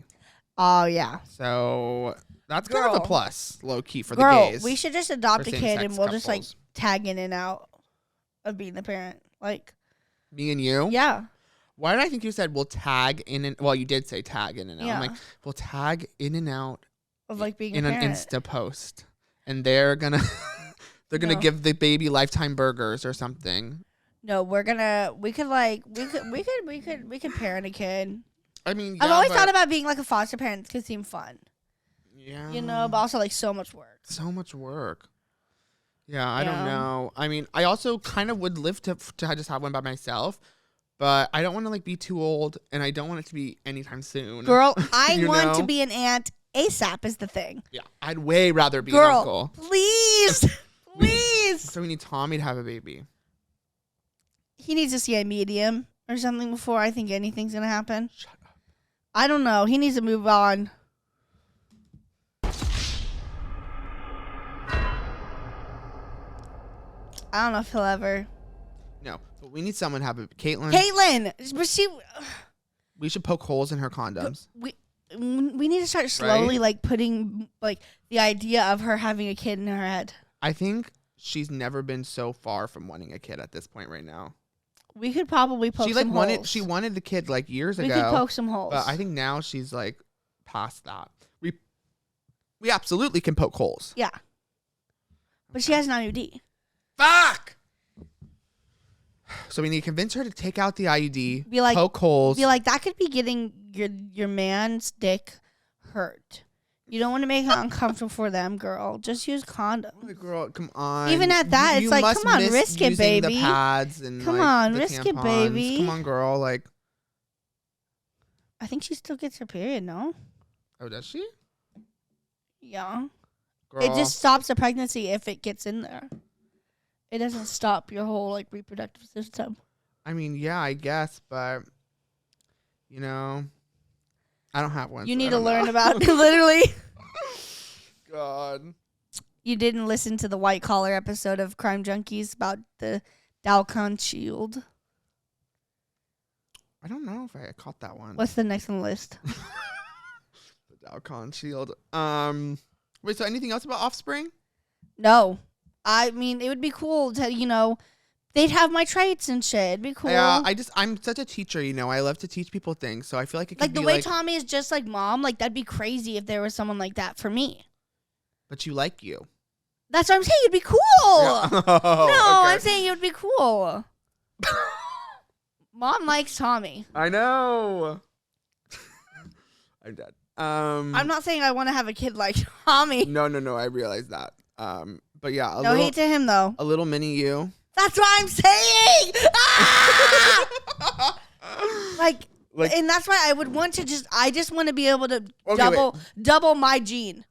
Oh yeah, So that's kind of a Girl. plus, low key, for girl. the gays. We should just adopt for a kid same-sex and we'll just like couples. tag in and out of being the parent. Like, Me and you? yeah. Why did I think you said we'll tag in and well, you did say tag in and out. I'm Yeah. like, we'll tag in and out Of like being in a an parent. Insta post, and they're gonna No. give the baby lifetime burgers or something. No, we could parent a kid. I mean, I've yeah, always but- thought about being like a foster parent. It could seem fun, yeah, you know, but also like so much work. so much work. Yeah, I don't Yeah. know. I mean, I also kind of would live to just have one by myself, but I don't want to like be too old, and I don't want it to be anytime soon. Girl, I You want to know? be an aunt ASAP is the thing. Yeah, I'd way rather be an Girl, uncle. please, please. So we need Tommy to have a baby. He needs to see a medium or something before I think anything's gonna happen. Shut up. I don't know. He needs to move on. I don't know if he'll ever. No, but we need someone to have a Caitlyn. Caitlyn, but she. We should poke holes in her condoms. We need to start slowly like putting like the idea of her having a kid in her head. I think she's never been so far from wanting a kid at this point right now. We could probably poke She like some wanted holes. she wanted the kid like years We ago. could poke some holes. But I think now she's like past that. We absolutely can poke holes. Yeah. But she has an IUD. Fuck. So we need to convince her to take out the IUD. Be like- poke holes. Be like, that could be getting your man's dick hurt. You don't want to make it uncomfortable for them, girl. Just use condom. Oh, girl, come on. Even at that, it's You like, must come on, miss risk it, using baby. The pads and Come like, on, the risk it, tampons. baby. Come on, girl. Like, I think she still gets her period, no? oh, does she? Yeah. Girl. It just stops the pregnancy if it gets in there. It doesn't stop your whole like reproductive system. I mean, yeah, I guess, but you know, I don't have one. You so need I to don't learn know. about literally. God. You didn't listen to the white collar episode of Crime Junkies about the Dalcon Shield. I don't know if I caught that one. What's the next on the list? The Dalcon Shield. Wait. So anything else about Offspring? No. I mean, it would be cool to, they'd have my traits and shit. It'd be cool. Yeah. I'm such a teacher. I love to teach people things. So I feel like it could like be the way like, Tommy is just like mom, like that'd be crazy if there was someone like that for me. but you like you. That's what I'm saying. It'd be cool. Yeah. No, Oh, okay. I'm saying it would be cool. Mom likes Tommy. I know. I'm dead. I'm not saying I want to have a kid like Tommy. No. I realize that. But yeah, No hate to him though. a little mini you. That's what I'm saying. Ah! Like, and that's why I would want to I just want to be able to Okay, double my gene.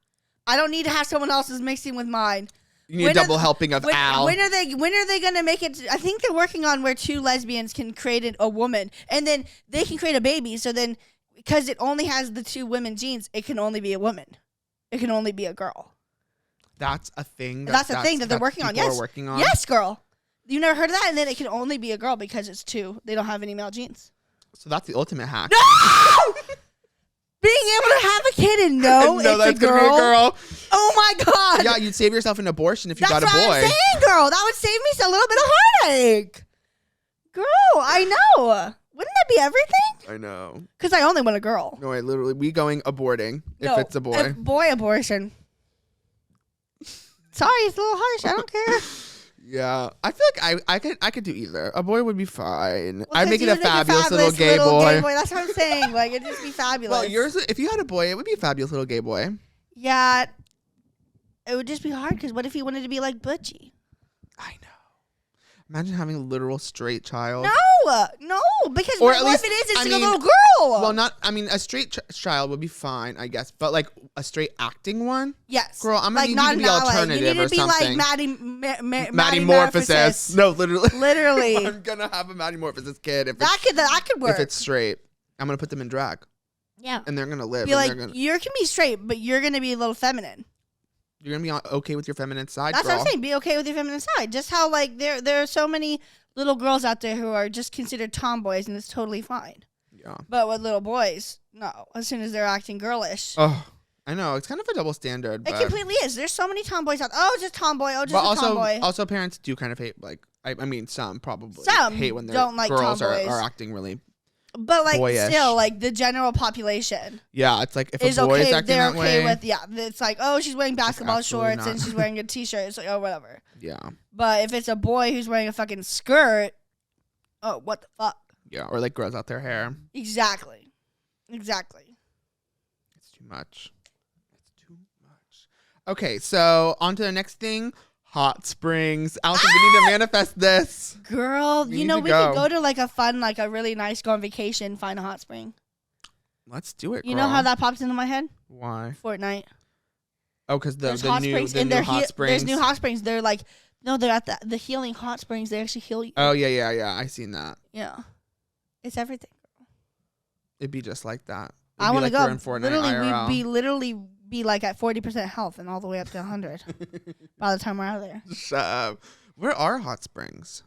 I don't need to have someone else's mixing with mine. You need When a are double helping of Al. When are they gonna make it? I think they're working on where two lesbians can create a woman, and then they can create a baby. So then, because it only has the two women genes, it can only be a woman. It can only be a girl. That's a thing. That's a thing that they're working on. people Yes, are working on. yes, girl. You never heard of that? And then it can only be a girl because it's two. They don't have any male genes. So that's the ultimate hack. No! Being able to have a kid and know no, it's that's a gonna be a girl. Oh my god! Yeah, you'd save yourself an abortion if you That's got a what boy. I'm saying, girl. That would save me a little bit of heartache. Girl, I know. Wouldn't that be everything? I know. Because I only want a girl. No, we going aborting if No, it's a boy. Boy abortion. Sorry, it's a little harsh. I don't care. Yeah, I feel like I could do either. A boy would be fine. Well, I'd make 'cause it a you would make fabulous little gay boy. That's what I'm saying. Like, it'd just be fabulous. Well, yours, if you had a boy, it would be a fabulous little gay boy. Yeah. It would just be hard because what if he wanted to be like Butchie? I know. Imagine having a literal straight child. No, because Or what at if least- it is? It's I like mean, a little girl. Well, a straight child would be fine, I guess. But like a straight acting one, yes, girl, I'm gonna like need not you to be an ally. alternative You need or to be something. like Maddie Morphosis. No, literally. Literally, I'm gonna have a Maddie Morphosis kid if that could work. if it's straight. I'm gonna put them in drag, yeah, and they're gonna live. be and like they're gonna, you can be straight, but you're gonna be a little feminine. you're gonna be okay with your feminine side. That's girl. what I'm saying. Be okay with your feminine side. Just how like there are so many little girls out there who are just considered tomboys, and it's totally fine. Yeah. But with little boys, no. As soon as they're acting girlish. Oh, I know. It's kind of a double standard. It But, completely is. There's so many tomboys out there. Oh, just tomboy. Oh, just but a tomboy. also parents do kind of hate, like, I mean, some probably Some hate when their don't like girls tomboys. are acting really. But like boyish. still, like the general population Yeah, it's like if is a boy is okay. acting They're that okay way. with it's like, oh, she's wearing basketball absolutely shorts not. and she's wearing a t-shirt. It's like, oh, whatever. Yeah, But if it's a boy who's wearing a fucking skirt, oh, what the fuck? yeah, or like grows out their hair. Exactly. It's too much. It's too much. Okay, so on to the next thing. Hot springs. Allison, we need to manifest this. Girl, We you need know, to we go. could go to like a fun, like a really nice, go on vacation, find a hot spring. Let's do it, girl. You know how that pops into my head? Why? Fortnite. Oh, because There's the hot new, springs, the and new hot springs. there's new hot springs. They're like, no, they're at the healing hot springs. They actually heal you. Oh, yeah. I seen that. Yeah. It's everything. It'd be just like that. I want to go. We're in Fortnite Literally, IRL. we'd literally be like at 40% health and all the way up to 100 by the time we're out of there. Shut up. Where are hot springs?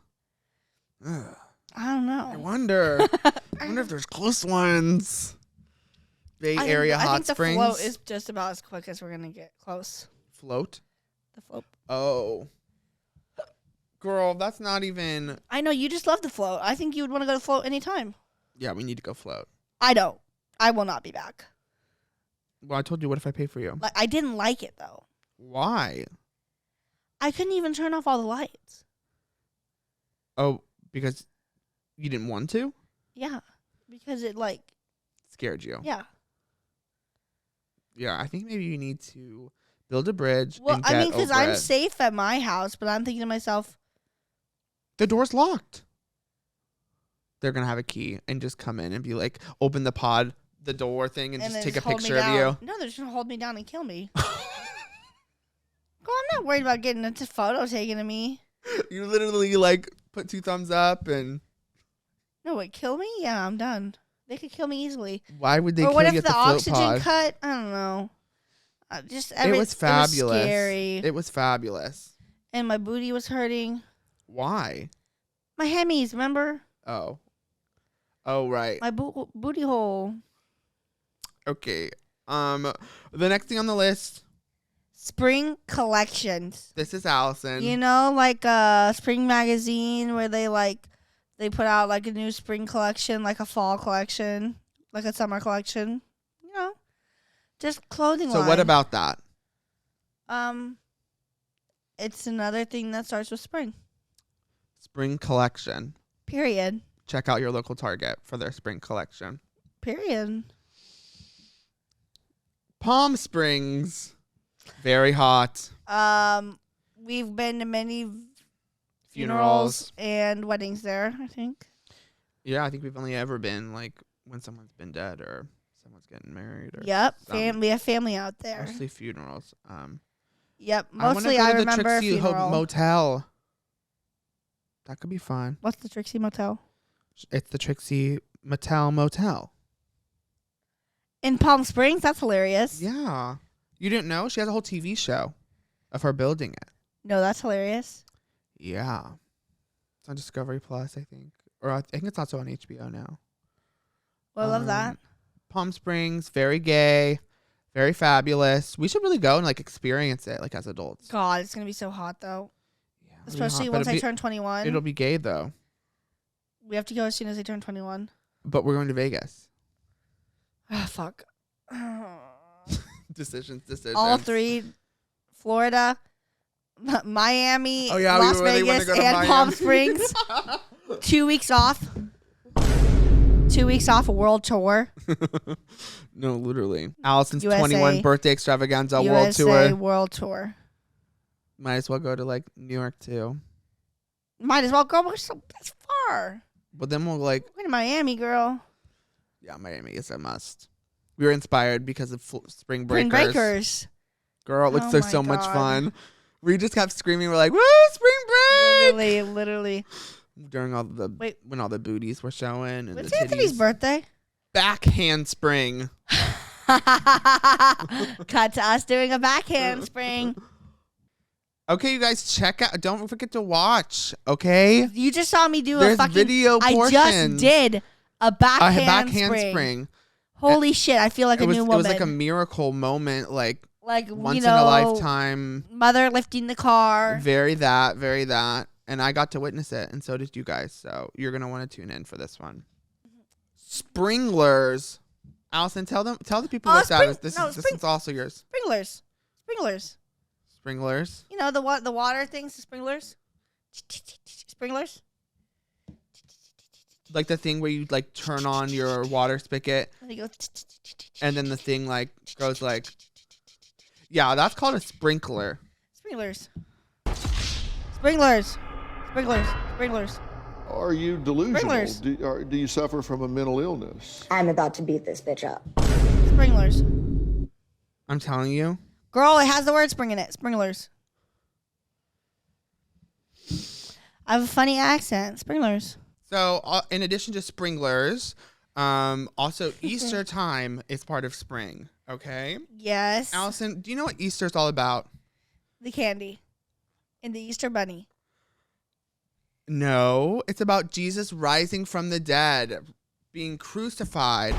Ugh. I don't I know. wonder. I wonder if there's close ones. Bay Area I hot think the springs. float is just about as quick as we're gonna get close. Float. The float. Oh. Girl, that's not even. I know you just love the float. I think you would want to go to float anytime. Yeah, we need to go float. I don't. I will not be back. Well, I told you. What if I pay for you? Like I didn't like it though. Why? I couldn't even turn off all the lights. Oh, because you didn't want to? Yeah, because it like Scared you. yeah. Yeah, I think maybe you need to build a bridge. Well, and I get mean, because over I'm it. safe at my house, but I'm thinking to myself, The door's locked. They're gonna have a key and just come in and be like, open the door thing, and just then take a hold me picture of down. you. No, they're just gonna hold me down and kill me. Girl, I'm not worried about getting a photo taken of me. You literally like put 2 thumbs up, and No, wait, kill me? Yeah, I'm done. They could kill me easily. why would they Or kill what you if at the the float oxygen pod? cut? I don't know. Just It was fabulous. It was scary. It was fabulous. And my booty was hurting. Why? My hemis, remember? Oh, right. My booty hole. Okay. The next thing on the list. Spring collections. This is Allison. You know, like spring magazine where they put out like a new spring collection, like a fall collection, like a summer collection. You know, just clothing So line. what about that? It's another thing that starts with spring. Spring collection. Period. Check out your local Target for their spring collection. Period. Palm Springs. Very hot. We've been to many Funerals. funerals and weddings there, I think. Yeah, I think we've only ever been like when someone's been dead or someone's getting married. Or Yep. some- We have family out there. Mostly funerals. Yep. I wanna Mostly go I to the remember a Trixie funeral. Motel. That could be fun. What's the Trixie Motel? It's the Trixie Mattel Motel. In Palm Springs? That's hilarious. Yeah. You didn't know? She has a whole TV show of her building it. No, that's hilarious. Yeah. It's on Discovery Plus, I think. Or I think it's also on HBO now. Well, I love that. Palm Springs, very gay, very fabulous. We should really go and like experience it like as adults. God, it's going to be so hot, though. Yeah, it'll be Especially hot, but once I it'll turn 21. be, it'll be gay though. We have to go as soon as I turn 21. But we're going to Vegas. Ah, fuck. Decisions. All 3, Florida, Miami, Oh, yeah, we Las really wanna Vegas, go to and Palm Miami. Springs. 2 weeks off. 2 weeks off a world tour. No, literally. Allison's USA. 21 birthday extravaganza world USA tour. world tour. Might as well go to like New York too. Might as well go. That's far. But then we'll like, We're to Miami, girl. yeah, Miami is a must. We were inspired because of Spring Spring Breakers. Breakers. Girl, it looks Oh like my so much God. fun. We just kept screaming. We're like, woo, Spring Break! Literally. During all the Wait. when all the booties were showing and When's the Anthony's titties. birthday? Backhand spring. Cut to us doing a backhand spring. Okay, you guys, check out. Don't forget to watch. Okay, You just saw me do there's a fucking. video I portions. just did a a backhand, backhand spring. Holy shit! I feel like It a was new it woman. was like a miracle moment, like like once you in know, a lifetime. Mother lifting the car. Very that, and I got to witness it, and so did you guys. So you're gonna want to tune in for this one. Springlers, Allison, tell the people what that is. This is also yours. Sprinklers. Springlers. You know the water things, the sprinklers. Sprinklers. Like the thing where you like turn on your water spigot And you go. and then the thing like goes like, yeah, that's called a sprinkler. Sprinklers. Sprinklers. Sprinklers. Sprinklers. are you delusional? Sprinklers. Do you suffer from a mental illness? I'm about to beat this bitch up. Sprinklers. I'm telling you. Girl, it has the word spring in it. Sprinklers. I have a funny accent. Sprinklers. So, in addition to sprinklers, also Easter time is part of spring. Okay, Yes. Allison, do you know what Easter's all about? The candy. And the Easter bunny. No, it's about Jesus rising from the dead, being crucified,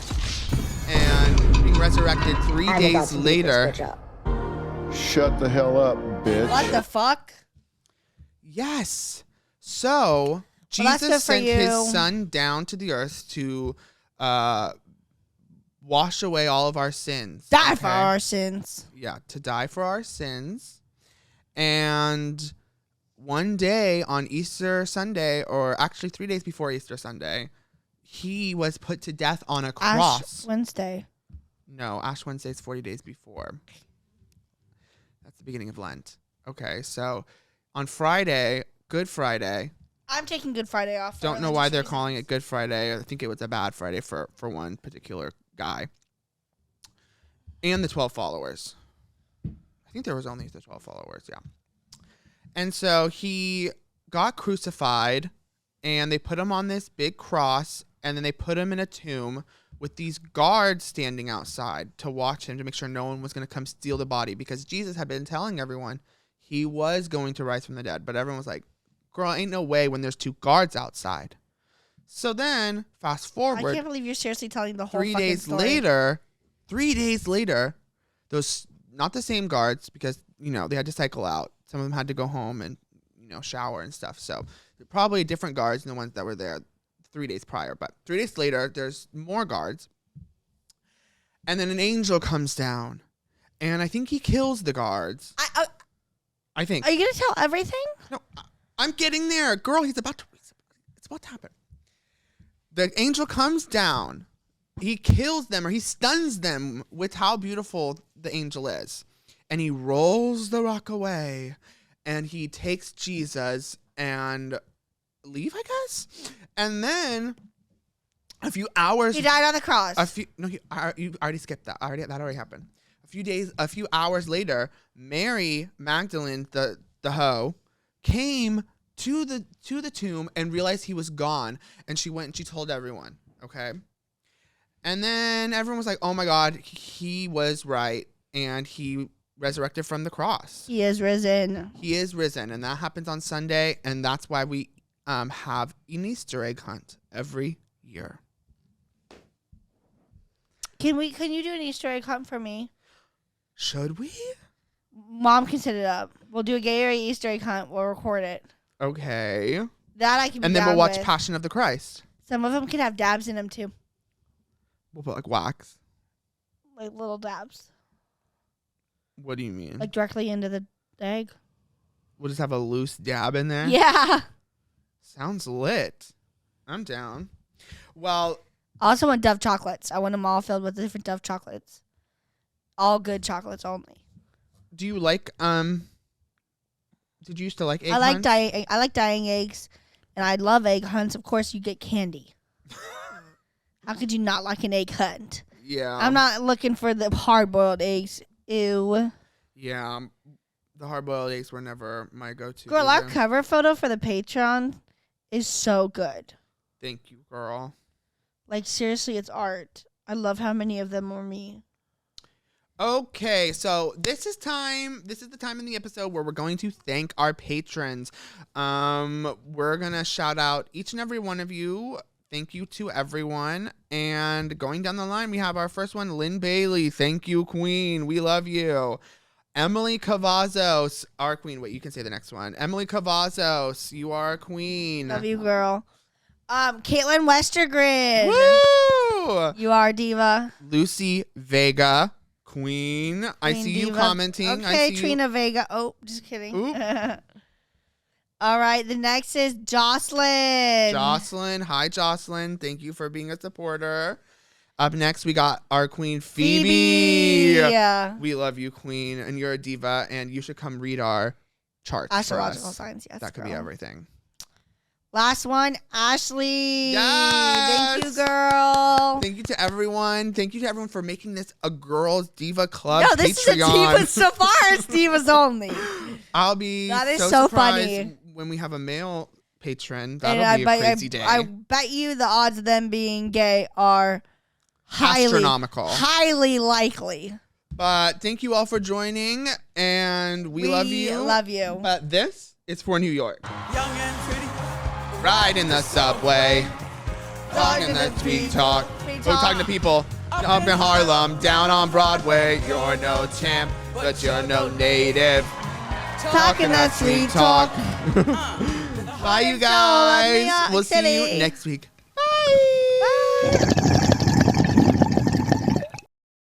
and being resurrected 3 I'm about days to beat later. this bitch up. Shut the hell up, bitch. What the fuck? Yes. So that's good Jesus for sent his you. son down to the earth to wash away all of our sins. Die for okay? our sins. Yeah, to die for our sins. And one day on Easter Sunday, or actually 3 days before Easter Sunday, he was put to death on a cross. Ash Wednesday. No, Ash Wednesday is 40 days before. That's the beginning of Lent. Okay, so on Friday, Good Friday. I'm taking Good Friday off. for Don't know why religious they're reasons. calling it Good Friday. I think it was a bad Friday for one particular guy. And the 12 followers. I think there was only the 12 followers, yeah. And so he got crucified, and they put him on this big cross, and then they put him in a tomb with these guards standing outside to watch him, to make sure no one was going to come steal the body, because Jesus had been telling everyone he was going to rise from the dead. But everyone was like, girl, ain't no way when there's two guards outside. So then, fast I forward, can't believe you're seriously telling the whole 3 fucking days story. later, 3 days later, those, not the same guards, because, you know, they had to cycle out. Some of them had to go home and, you know, shower and stuff. So probably different guards than the ones that were there 3 days prior. But 3 days later, there's more guards. And then an angel comes down. And I think he kills the guards. I think. Are you going to tell everything? No, I'm getting there. Girl, it's about to happen. The angel comes down. He kills them, or he stuns them with how beautiful the angel is. And he rolls the rock away, and he takes Jesus and leave, I guess. And then a few hours. He died on the cross. You already skipped that. That already happened. A few hours later, Mary Magdalene, the hoe, came to the tomb and realized he was gone, and she went and she told everyone. Okay. And then everyone was like, "Oh my God, he was right, and he resurrected from the cross. He is risen. He is risen," and that happens on Sunday, and that's why we have an Easter egg hunt every year. Can you do an Easter egg hunt for me? Should we? Mom can set it up. We'll do a Gatorade Easter egg hunt. We'll record it. Okay. That I can. Be And then we'll down watch with. Passion of the Christ. Some of them can have dabs in them too, We'll put like wax. like little dabs, What do you mean? like directly into the egg. We'll just have a loose dab in there? Yeah. Sounds lit. I'm down. Well, I also want Dove chocolates. I want them all filled with different Dove chocolates. All good chocolates only. do you like did you used to like egg I like hunts? dying eggs, and I love egg hunts. Of course, you get candy. How could you not like an egg hunt? Yeah. I'm not looking for the hard-boiled eggs. Ew. Yeah. The hard-boiled eggs were never my go-to. Girl, our either. cover photo for the Patreon is so good. Thank you, girl. Like, seriously, it's art. I love how many of them are me. Okay, so this is the time in the episode where we're going to thank our patrons. We're gonna shout out each and every one of you. Thank you to everyone. And going down the line, we have our first one, Lynn Bailey. Thank you, Queen. We love you. Emily Cavazos, our queen. Wait, you can say the next one. Emily Cavazos, you are a queen. Love you, girl. Caitlin Westergren. Woo! You are a diva. Lucy Vega, queen. I Queen see you diva. commenting. I Okay, see you. Trina Vega. Oh, just kidding. Oop. All right, the next is Jocelyn. Jocelyn. Hi, Jocelyn. Thank you for being a supporter. Up next, we got our queen, Phoebe. Yeah. We love you, queen, and you're a diva, and you should come read our charts for Astrological us. signs, yes. That could be girl. everything. Last one, Ashley. Yes. Thank you, girl. Thank you to everyone. Thank you to everyone for making this a girls diva club No, this Patreon. is a Divas. So far, it's Divas only. I'll be That is so so surprised funny. when we have a male patron. And That'll be a crazy day. I bet you the odds of them being gay are Astronomical. highly likely. But thank you all for joining, and we love you. Love you. But this is for New York. Ride in the subway. Talking the tweet talk. We're talking to people up in Harlem, down on Broadway. You're no champ, but you're no native. Talking that sweet talk. Bye, you New guys. York We'll see City. you next week. Bye. Bye.